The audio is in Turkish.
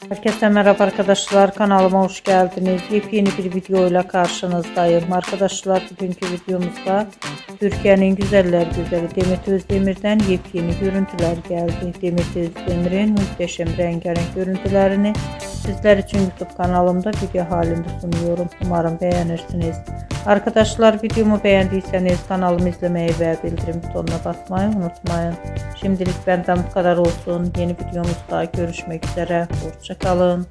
Herkese merhaba arkadaşlar, kanalıma hoş geldiniz. Yepyeni bir video ile karşınızdayım. Arkadaşlar, bugünkü videomuzda Türkiye'nin güzeller güzeli Demet Özdemir'den yepyeni görüntüler geldi. Demet Özdemir'in muhteşem rengarenk görüntülerini sizler için YouTube kanalımda video halinde sunuyorum. Umarım beğenirsiniz. Arkadaşlar, videomu beğendiyseniz kanalımı izlemeyi ve bildirim butonuna basmayı unutmayın. Şimdilik benden bu kadar olsun. Yeni videomuzda görüşmek üzere. Hoşça kalın.